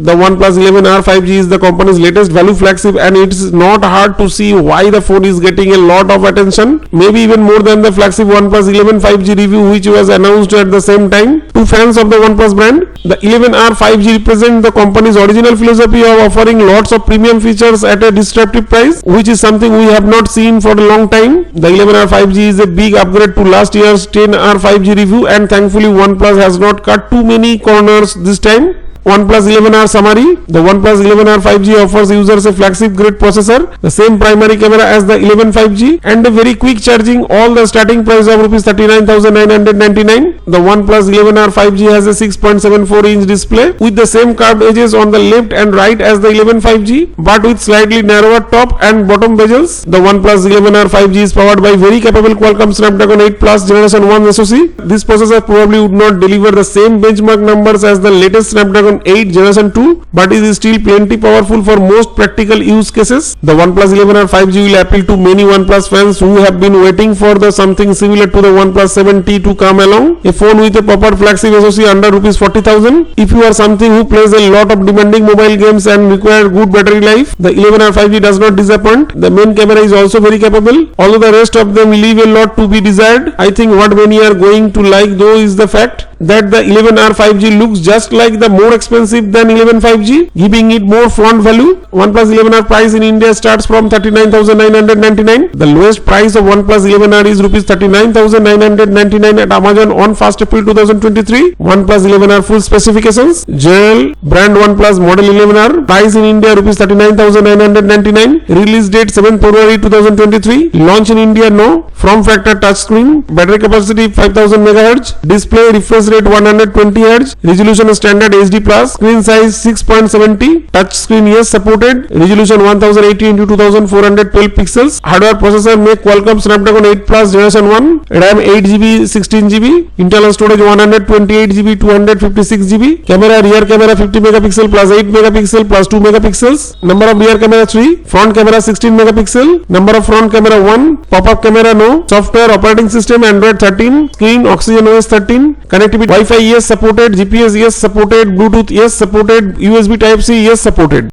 The OnePlus 11R 5G is the company's latest value flagship, and it's not hard to see why the phone is getting a lot of attention, maybe even more than the flagship OnePlus 11 5G review which was announced at the same time. To fans of the OnePlus brand, the 11R 5G represents the company's original philosophy of offering lots of premium features at a disruptive price, which is something we have not seen for a long time. The 11R 5G is a big upgrade to last year's 10R 5G review, and thankfully OnePlus has not cut too many corners this time. OnePlus 11R summary. The OnePlus 11R 5G offers users a flagship grade processor, the same primary camera as the 11 5G, and a very quick charging, all the starting price of Rs 39,999. The OnePlus 11R 5G has a 6.74 inch display with the same curved edges on the left and right as the 11 5G, but with slightly narrower top and bottom bezels. The OnePlus 11R 5G is powered by very capable Qualcomm Snapdragon 8 Plus Generation 1 SoC. This processor probably would not deliver the same benchmark numbers as the latest Snapdragon 8 Generation 2, but it is still plenty powerful for most practical use cases. The OnePlus 11R 5G will appeal to many OnePlus fans who have been waiting for the something similar to the OnePlus 7T to come along, a phone with a proper flagship SoC under Rs 40,000. If you are something who plays a lot of demanding mobile games and require good battery life, the 11R 5G does not disappoint. The main camera is also very capable, although the rest of them leave a lot to be desired. I think what many are going to like though is the fact that the 11R 5G looks just like the more expensive than 11 5G, giving it more front value. OnePlus 11R price in India starts from 39,999. The lowest price of OnePlus 11R is Rs 39,999 at Amazon on 1st April 2023. OnePlus 11R full specifications. General brand OnePlus model 11R price in India Rs 39,999. Release date 7th February 2023. Launch in India no. Form factor touchscreen. Battery capacity 5000 MHz. Display refresh rate 120 Hz. Resolution standard HD plus. Screen size 6.70. Touch screen yes supported. Resolution 1080 x 2412 pixels. Hardware processor make Qualcomm Snapdragon 8 Plus Generation 1. RAM 8GB 16GB. Internal storage 128GB 256GB. Camera rear camera 50 megapixel plus 8 megapixel plus 2 megapixels. Number of rear camera 3. Front camera 16 megapixel. Number of front camera 1. Pop-up camera no. Software operating system Android 13. Screen Oxygen OS 13. Connectivity Wi-Fi yes supported. GPS yes supported. Bluetooth yes supported. USB Type C yes supported.